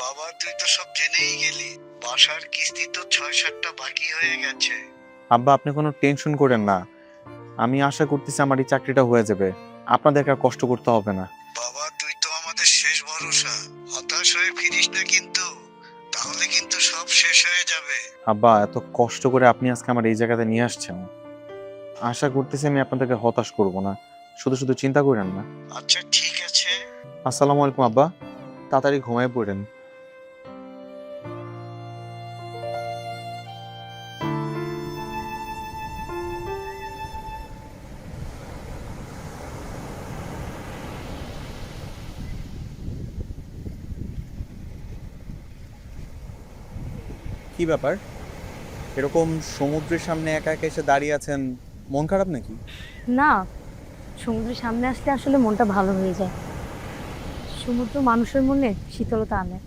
বাবা তুই তো সব জেনেই গেলি, বাসার কিস্তি তো 6-7টা বাকি হয়ে গেছে। আব্বা আপনি কোনো টেনশন করেন না, আমি আশা করতেছি আমার এই চাকরিটা হয়ে যাবে, আপনাদেরকে আর কষ্ট করতে হবে না। বাবা তুই তো আমাদের শেষ ভরসা, হতাশ হয়ে ফিরিস না কিন্তু, তাহলে কিন্তু সব শেষ হয়ে যাবে। আব্বা এত কষ্ট করে আপনি আজকে আমার এই জায়গাতে নিয়ে আসছেন, আশা করতেছি আমি আপনাদেরকে হতাশ করব না, শুধু শুধু চিন্তা করেন না। আচ্ছা ঠিক আছে। আসসালামু আলাইকুম আব্বা, তাড়াতাড়ি ঘুমায় পড়েন। কি ব্যাপার, এরকম সমুদ্রের সামনে একা একা এসে দাঁড়িয়ে আছেন, মন খারাপ নাকি? না, সমুদ্রের সামনে আসলে আসলে মনটা ভালো হয়ে যায়। সমুদ্র মানুষের মনে শীতলতা আনে।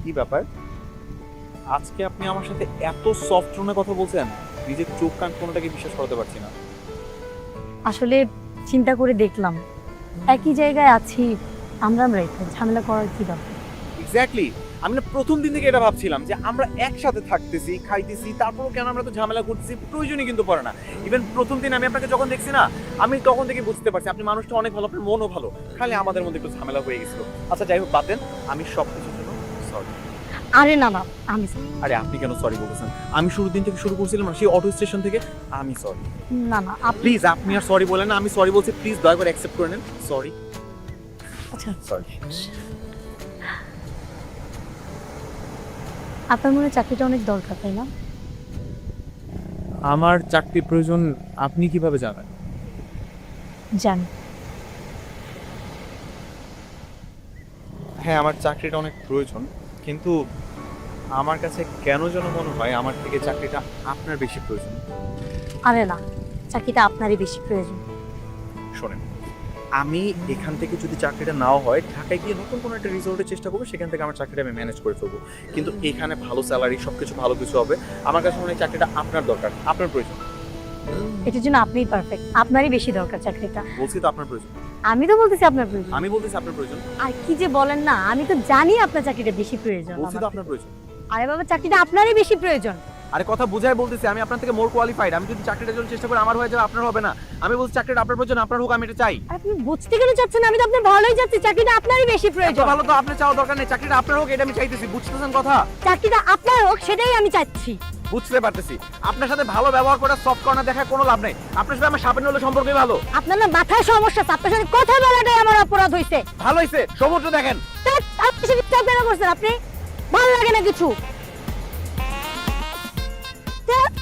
কি ব্যাপার, আজকে আপনি আমার সাথে এত সফট টোনে কথা বলছেন, নিজের চোখ কান কোনোটাকে বিশ্বাস করতে পারছি না। আসলে চিন্তা করে দেখলাম একই জায়গায় আছি, আমরাই তো ঝামেলা করার কি দরকার। এক্স্যাক্টলি, আমি না প্রথম দিন থেকে এটা ভাবছিলাম যে আমরা একসাথে থাকতেছি, খাইতেছি, তারপরও কেন আমরা তো ঝামেলা করতেছি, প্রয়োজনই কিন্তু পড়ে না। ইভেন প্রথম দিন আমি আপনাকে যখন দেখছি না, আমি তখন থেকে বুঝতে পারছি আপনি মানুষটা অনেক ভালো, আপনার মনও ভালো, খালি আমাদের মধ্যে একটু ঝামেলা হয়ে গেছিল। আচ্ছা যাই হোক, বাদ দেন, আমি সব কিছুর জন্য সরি। আরে না না, আমি sorry। আরে আপনি কেন সরি বলতেছেন? আমি শুরুর দিন থেকে শুরু করছিলাম না, সেই অটো স্টেশন থেকে। আমি সরি। না না, আপনি প্লিজ আপনি আর সরি বলেন না, আমি সরি বলছি, প্লিজ দয়া করে অ্যাকসেপ্ট করে নেন। সরি। আচ্ছা, সরি। আপনার মনে হয় চাকরিটা অনেক দরকার, তাই না? আমার চাকরির প্রয়োজন আপনি কিভাবে জানেন? জানি। হ্যাঁ, আমার চাকরিটা অনেক প্রয়োজন, কিন্তু আমার কাছে কেন যেন মনে হয় আমার থেকে চাকরিটা আপনার বেশি প্রয়োজন। আরে না, চাকরিটা আপনারই বেশি প্রয়োজন। শোনেন, আমি এখান থেকে যদি চাকরিটা নাও হয়, ঢাকায় গিয়ে নতুন কোনো একটা রিসোর্টের চেষ্টা করবো, সেখান থেকে আমার চাকরিটা আমি ম্যানেজ করে ফেলবো। কিন্তু এখানে ভালো স্যালারি, সবকিছু ভালো কিছু হবে। আমার কাছে মনে হয় চাকরিটা আপনার দরকার, আপনার প্রয়োজন। এটার জন্য আপনিই পারফেক্ট, আপনারই বেশি দরকার চাকরিটা। বলছি তো আপনার প্রয়োজন, আমি তো বলতেছি আপনার প্রয়োজন। আমি বলতেছি আপনার প্রয়োজন, আর কি যে বলেন না, আমি তো জানি আপনার চাকরিটা বেশি প্রয়োজন। বলছি তো আমার। আপনার প্রয়োজন। আরে বাবা, চাকরিটা আপনারই বেশি প্রয়োজন। আরে কথা বুঝাই বলতেছি, আমি আপনার থেকে মোর কোয়ালিফাইড। আমি যদি চাকরিটার জন্য চেষ্টা করি আমার হয়ে যাবে, আপনার হবে না। আমি বলছি চাকরিটা আপনার প্রয়োজন, আপনার হোক, আমি এটা চাই। আর আপনি বুঝতে কেন চাচ্ছেন? আমি তো আপনার ভালোই চাচ্ছি, চাকরিটা আপনারই বেশি এত প্রয়োজন। ভালো তো আপনার চাওয়া দরকার নেই, চাকরিটা আপনার হোক, এটা আমি চাইতেছি। বুঝতেছেন কথা? চাকরিটা আপনার হোক, সেটাই আমি চাচ্ছি। বুঝতে পারতেছি, আপনার সাথে ভালো ব্যবহার করা, সফট কর্নার দেখার কোনো লাভ নেই। আপনার সাথে আমার সাপের হলে সম্পর্কই ভালো। আপনার না মাথায় সমস্যা আছে, আপনার সাথে কথা বলাটাই আমার অপরাধ হয়েছে। ভালো হয়েছে, সমুদ্র দেখেন। আপনি সেটা চাপ কেন করছেন? আপনি ভালো লাগে না কিছু? ধ্যাৎ।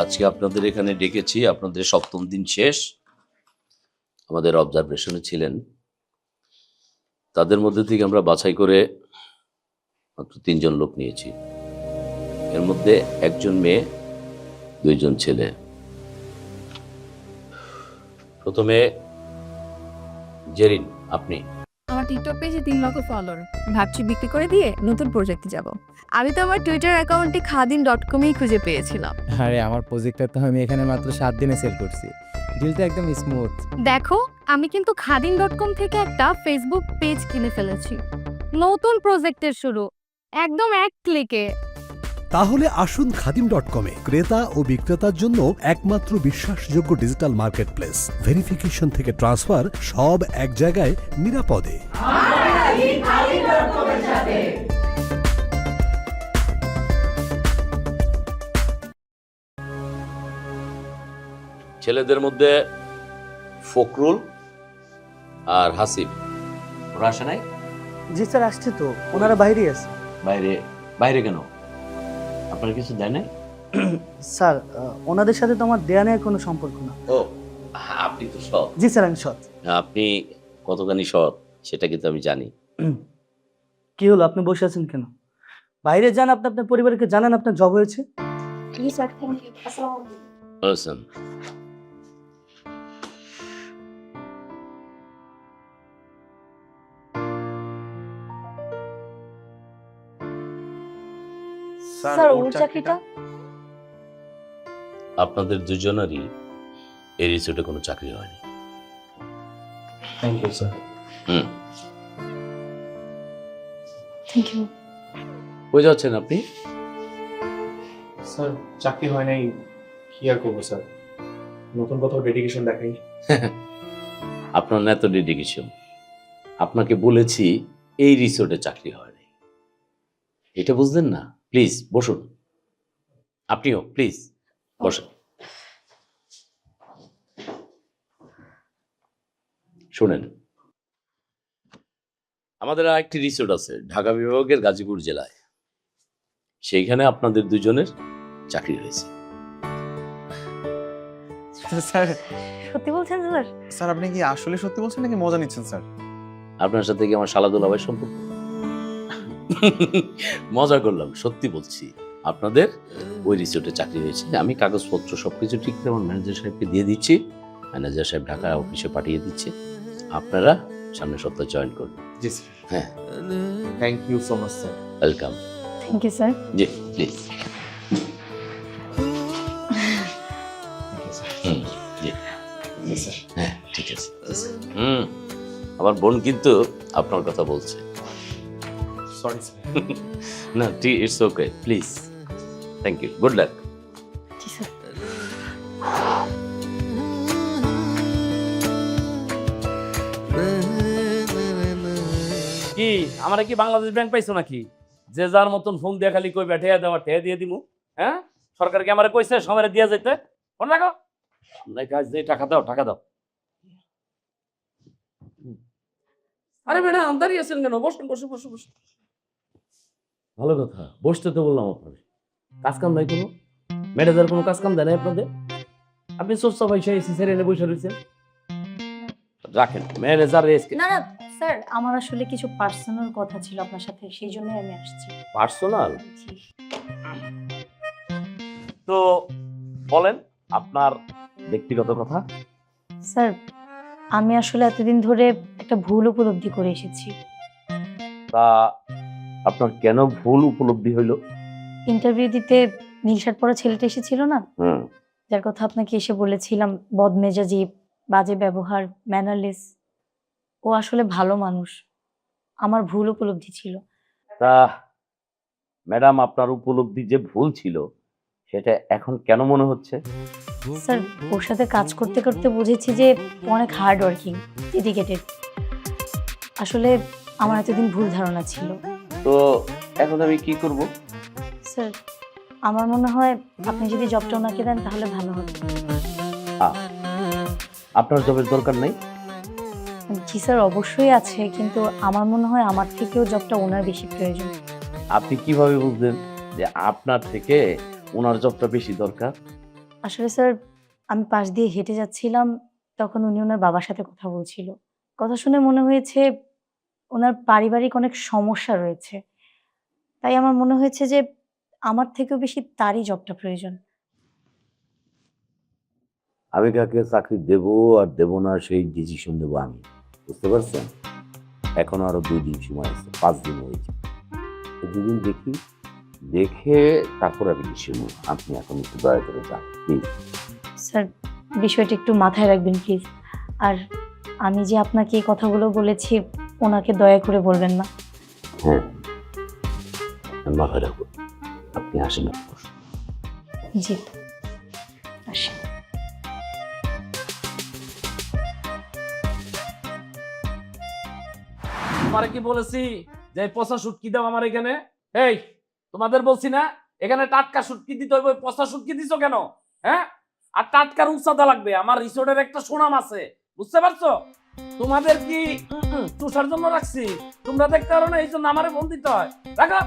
আজকে আপনাদের এখানে ডেকেছি, আপনাদের 7ম দিন শেষ, আমাদের অবজারভেশনে ছিলেন। তাদের মধ্যে থেকে আমরা বাছাই করে মাত্র 3 জন লোক নিয়েছি। এর মধ্যে 1 জন মেয়ে, 2 জন ছেলে। প্রথমে জেরিন, আপনি। টিকটক পেজে 3 লক্ষ ফলোয়ার, ভাবছি বিক্রি করে দিয়ে নতুন প্রজেক্টে যাব। আমি তো আমার টুইটার অ্যাকাউন্টে খাদিন.com-ই খুঁজে পেয়েছিলাম। আরে আমার প্রজেক্টটা তো আমি এখানে মাত্র 7 দিনে সেল করছি। ডিলটা একদম স্মুথ। দেখো, আমি কিন্তু খাদিন.com থেকে একটা ফেসবুক পেজ কিনে ফেলেছি। নতুন প্রজেক্টের শুরু, একদম এক ক্লিকে। তাহলে আসুন খাদিম.com-এ ক্রেতা ও বিক্রেতার জন্য একমাত্র বিশ্বাসযোগ্য ডিজিটাল মার্কেটপ্লেস। ভেরিফিকেশন থেকে ট্রান্সফার সব এক জায়গায় নিরাপদে। ছেলেদের মধ্যে ফখরুল আর হাসিব, ওরা আসে নাই? জি স্যার, আসছে তো, ওনারা বাইরেই আছে। বাইরে? বাইরে কেন? আপনার কিছু দেয় নাই? স্যার, ওনাদের সাথে তো আমার দেয়া নেওয়ার কোনো সম্পর্ক না। ও, আপনি তো সৎ। জি স্যার, আমি সৎ। আপনি কতখানি সৎ সেটা কিন্তু আমি জানি। কি হলো, আপনি বসে আছেন কেন? বাইরে যান, আপনি আপনার পরিবারকে জানান আপনার জব হয়েছে। জি স্যার, থ্যাংক ইউ। আসসালামু আলাইকুম। বুঝছেন? স্যার, ওর চাকরিটা? আপনাদের দুজনেরই এই রিসোর্টে কোনো চাকরি হয়নি। Thank you sir. Thank you. কই যাচ্ছেন আপনি? স্যার, চাকরি হয় নাই, কি আর করবো স্যার, নতুন কোথাও ডেডিকেশন দেখাই। আপনার এত ডেডিকেশন, আপনাকে বলেছি এই রিসোর্টে চাকরি হয়নি, এটা বুঝলেন না? প্লিজ বসুন, আপনিও প্লিজ বসুন। শুনেন, আমাদের আরেকটি রিসোর্ট আছে ঢাকা বিভাগের গাজীপুর জেলায়, সেইখানে আপনাদের দুজনের চাকরি হয়েছে। স্যার, সত্যি বলছেন স্যার? স্যার আপনি কি আসলে সত্যি বলছেন নাকি মজা নিচ্ছেন স্যার? আপনার সাথে কি আমার শালাদুল ভাই সম্পর্ক? মজা করলাম, সত্যি বলছি, আপনাদের ওই রিসোর্টে চাকরি হয়েছে। আমি কাগজপত্র সবকিছু ঠিক করে আমার ম্যানেজার সাহেবকে দিয়ে দিচ্ছি, ম্যানেজার সাহেব ঢাকা অফিসে পাঠিয়ে দিচ্ছে, আপনারা সামনের সপ্তাহে জয়েন করবেন। জি স্যার। হ্যাঁ, thank you so much sir. Welcome. Thank you sir. জি প্লিজ। জি হ্যাঁ, ঠিক আছে। আমার বোন কিন্তু আপনার কথা বলছে। Sorry sir. না, it's okay, please. Thank you, good luck. জি স্যার। কি আমরা কি বাংলাদেশ ব্যাংক পাইছো নাকি যে যার মতন ফোন দিয়ে খালি কই ঠেয়া দেওয়া ঠেয়া দিয়ে দিমু? হ্যাঁ, সরকার কি আমার কইছে সময় দিয়া যাইতে? ফোন রাখো, কাজ দিয়ে টাকা দাও, টাকা দাও। আরে ম্যাডাম দাঁড়িয়ে আছেন কেন? বসুন বসুন বসুন বসুন। ভালো কথা, বসতে তো বললাম আপনার, কাজ কাম নাই কোনো? ম্যানেজার কোনো কাজ কাম দেয় না আপনাদের? আপনি সোচ্চা পয়সা এসি স্যার এনে বসে রয়েছেন। রাখেন ম্যানেজার রেস্ট। না না স্যার, আমার আসলে কিছু পার্সোনাল কথা ছিল আপনার সাথে, সেই জন্যই আমি আসছি। পার্সোনাল? জি। তো বলেন আপনার ব্যক্তিগত কথা। স্যার, আমি আসলে এতদিন ধরে একটা ভুল উপলব্ধি করে এসেছি। তা আপনার কেন ভুল উপলব্ধি হইল? ইন্টারভিউ দিতে নীল শার্ট পরা ছেলেটা এসেছিল না, যার কথা আপনাকে এসে বলেছিলাম, বদমেজাজি, বাজে ব্যবহার, ম্যানারলেস, ও আসলে ভালো মানুষ। আমার ভুল উপলব্ধি ছিল। তা ম্যাডাম, আপনার উপলব্ধি যে ভুল ছিল সেটা এখন কেন মনে হচ্ছে? স্যার, ওর সাথে কাজ করতে করতে বুঝেছি যে ও অনেক হার্ড ওয়ার্কিং, ডেডিকেটেড। আসলে আমার এতদিন ভুল ধারণা ছিল। তো এখন আমি কি করব? স্যার, আমার মনে হয় আপনি যদি জবটা ওনাকে দেন তাহলে ভালো হবে। আপনার জবের দরকার নেই? জি স্যার, অবশ্যই আছে, কিন্তু আমার মনে হয় আমার থেকেও জবটা ওনার বেশি প্রয়োজন। আপনি কিভাবে বুঝলেন যে আপনার থেকে ওনার জবটা বেশি দরকার? আসলে স্যার, আমি পাশ দিয়ে হেঁটে যাচ্ছিলাম, তখন উনি ওনার বাবার সাথে কথা বলছিল। কথা শুনে মনে হয়েছে ওনার পারিবারিক অনেক সমস্যা রয়েছে, তাই আমার মনে হয়েছে যে আমার থেকেও বেশি তারই জবটা প্রয়োজন। আমি কাকে চাকরি দেব আর দেব না সেই ডিসিশন নেব আমি, বুঝতে পারছেন? এখনো আরো 2 দিন সময় আছে, 5 দিন হয়েছে। 2 দিন দেখি, দেখে তারপর আমি ডিসিশন নেব। আপনি এখন একটু দয়া করে যান প্লিজ। স্যার বিষয়টা একটু মাথায় রাখবেন প্লিজ। আর আমি যে আপনাকে এই কথাগুলো বলেছি ওনাকে দয়া করে বলবেন না। হ্যাঁ, আমি মাথায় রাখবো। আপনি আসেন না। জি আসি। তোমারে কি বলেছি যে পচা শুটকি দাও আমার এখানে? এই তোমাদের বলছি না এখানে টাটকা শুটকি দিতে হইবে, পচা শুটকি দিছো কেন? হ্যাঁ, আর টাটকার উচ্চতা লাগবে। আমার রিসোর্টের একটা সুনাম আছে, বুঝতে পারছো? তোমাদের কি তুষার জন্য রাখছি? তোমরা দেখতে পারো না, এই জন্য আমারে ফোন দিতে হয়। রাখো।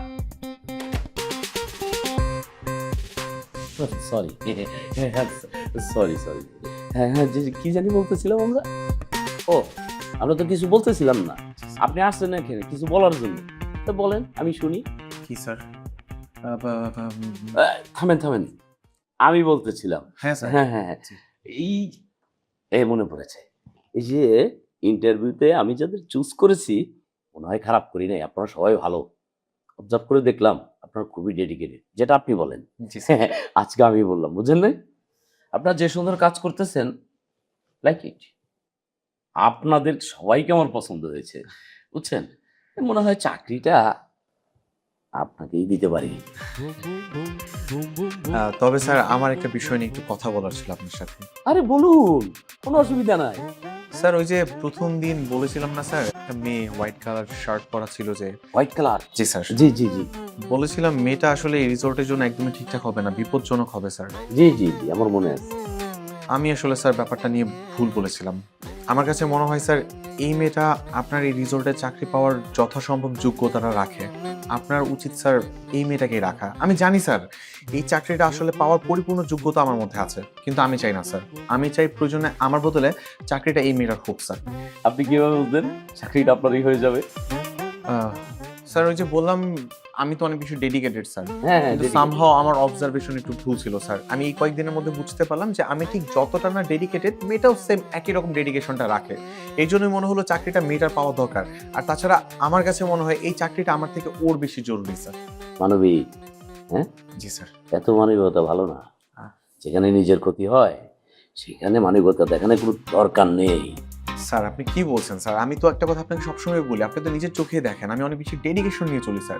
Sorry sorry sorry. হ্যাঁ হ্যাঁ, কি জানি বলতেছিলাম আমরা? ও, আমরা তো কিছু বলতেছিলাম না। আপনি আসছেন এখানে কিছু বলার জন্য, তো বলেন, আমি শুনি। কি স্যার? থামেন থামেন, আমি বলতেছিলাম। হ্যাঁ স্যার। হ্যাঁ হ্যাঁ হ্যাঁ, এই মনে পড়েছে, এই যে ইন্টারভিউতে আমি যাদের চুজ করেছি মনে হয় খারাপ করি নাই। আপনারা সবাই ভালো, অবজার্ভ করে দেখলাম আপনারা খুবই ডেডিকেটেড, যেটা আপনি বলেন। জি স্যার। আজকে আমি বললাম, বুঝলেন না? আপনারা যে সুন্দর কাজ করতেছেন, লাইক ইট। আপনাদের সবাইকে আমার পছন্দ হয়েছে, বুঝছেন? মনে হয় চাকরিটা আপনাকেই দিতে পারি। তবে স্যার আমার একটা বিষয় নিয়ে একটু কথা বলার ছিল আপনার সাথে। আরে বলুন, কোনো অসুবিধা নাই। স্যার ওই যে প্রথম দিন বলেছিলাম না স্যার, একটা মেয়ে হোয়াইট কালার শার্ট পরা ছিল যে। White colour? জি স্যার। জি জি জি। বলেছিলাম মেয়েটা আসলে এই রিসোর্টের জন্য একদমই ঠিকঠাক হবে না, বিপজ্জনক হবে স্যার। জি জি জি, আমার মনে আছে। আমি আসলে স্যার ব্যাপারটা নিয়ে ভুল বলেছিলাম। আমার কাছে মনে হয় স্যার এই মেয়েটা আপনার এই রিসোর্টে চাকরি পাওয়ার যথাসম্ভব যোগ্যতাটা রাখে। আপনার উচিত স্যার এই মেয়েটাকে রাখা। আমি জানি স্যার এই চাকরিটা আসলে পাওয়ার পরিপূর্ণ যোগ্যতা আমার মধ্যে আছে, কিন্তু আমি চাই না স্যার। আমি চাই প্রয়োজনে আমার বদলে চাকরিটা এই মেয়েটার হোক স্যার। আপনি কিভাবে বুঝলেন চাকরিটা আপনারই হয়ে যাবে? স্যার ওই যে বললাম আমি তো অনেক বেশি ডেডিকেটেড স্যার, হ্যাঁ, কিন্তু সামহাও আমার অবজারভেশন একটু ভুল ছিল স্যার। আমি এই কয়েকদিনের মধ্যে বুঝতে পারলাম যে আমি ঠিক যতটা না ডেডিকেটেড, মেয়েটাও সেম একই রকম ডেডিকেশনটা রাখে। এই জন্যই মনে হলো চাকরিটা মেয়েটার পাওয়া দরকার। আর তাছাড়া আমার কাছে মনে হয় এই চাকরিটা আমার থেকে ওর বেশি জরুরি স্যার। মানবিক? হ্যাঁ জি স্যার। এত মানবিকতা ভালো না। যেখানে নিজের ক্ষতি হয় সেখানে মানবিকতা দেখানোর কোনো দরকার নেই। স্যার আপনি কি বলছেন স্যার? আমি তো একটা কথা আপনাকে সবসময় বলি, আপনি তো নিজের চোখে দেখেন আমি অনেক বেশি ডেডিকেশন নিয়ে চলি স্যার।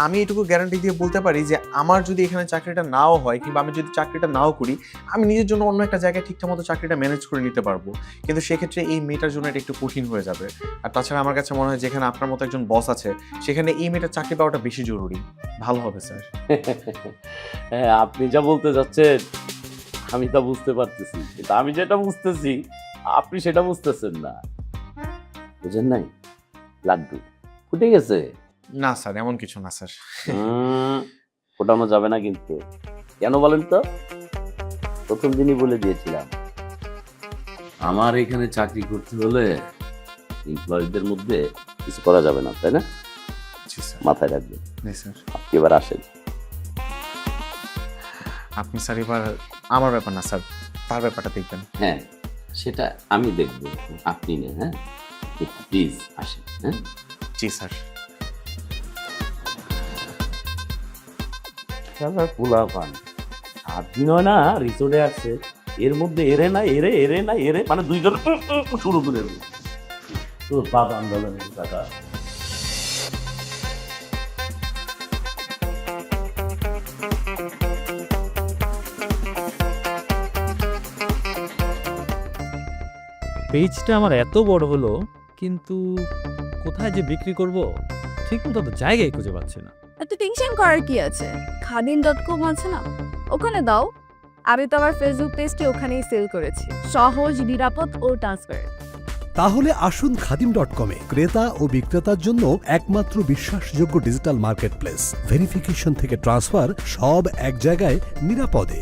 আমি এটুকু গ্যারান্টি দিয়ে বলতে পারি যে আমার যদি এখানে চাকরিটা নাও হয় কিংবা আমি যদি চাকরিটা নাও করি, আমি নিজের জন্য অন্য একটা জায়গায় ঠিকঠাক মতো চাকরিটা ম্যানেজ করে নিতে পারবো। কিন্তু সেক্ষেত্রে এই মেয়েটার জন্য এটা একটু কঠিন হয়ে যাবে। আর তাছাড়া আমার কাছে মনে হয় যেখানে আপনার মতো একজন বস আছে সেখানে এই মেয়েটার চাকরি পাওয়াটা বেশি জরুরি। ভালো হবে স্যার। হ্যাঁ, আপনি যা বলতে যাচ্ছেন আমি তা বুঝতে পারতেছি, কিন্তু আমি যেটা বুঝতেছি আপনি সেটা বুঝতেছেন না। বুঝেন নাই? লাড্ডু ফুটে গেছে? না স্যার, এমন কিছু না স্যার। ফোটানো যাবে না কিন্তু। কেন বলেন তো? প্রথম দিনই বলে দিয়েছিলাম আমার এখানে চাকরি করতে হলে এমপ্লয়িদের মধ্যে কিছু করা যাবে না, তাই না? জি স্যার। মাথায় রাখবেন। জি স্যার। আপনি এবার আসেন। আপনি স্যার এবার আমার ব্যাপার না স্যার, তার ব্যাপারটা দেখবেন। হ্যাঁ, সেটা আমি দেখব, আপনি না। হ্যাঁ প্লিজ আসেন। হ্যাঁ জি স্যার। পোলা পান 7 দিন হয় না রিসোর্টে আসছে, এর মধ্যে এরে না এরে এরে না এরে, মানে দুইজন শুরু করে তো বাবা আন্দোলনের টাকা। পেজটা আমার এত বড় হলো, কিন্তু কোথায় যে বিক্রি করব ঠিক মতো তো জায়গায় খুঁজে পাচ্ছি না। এত টেনশন করার কি আছে? খাদিম.com আছে না, ওখানে দাও। আমি তো আমার ফেসবুক পেজটি ওখানেই সেল করেছি, সহজ, নিরাপদ ও ট্রান্সপারেন্ট। তাহলে আসুন খাদিম.com-এ ক্রেতা ও বিক্রেতার জন্য একমাত্র বিশ্বাসযোগ্য ডিজিটাল মার্কেট প্লেস। ভেরিফিকেশন থেকে ট্রান্সফার সব এক জায়গায় নিরাপদে।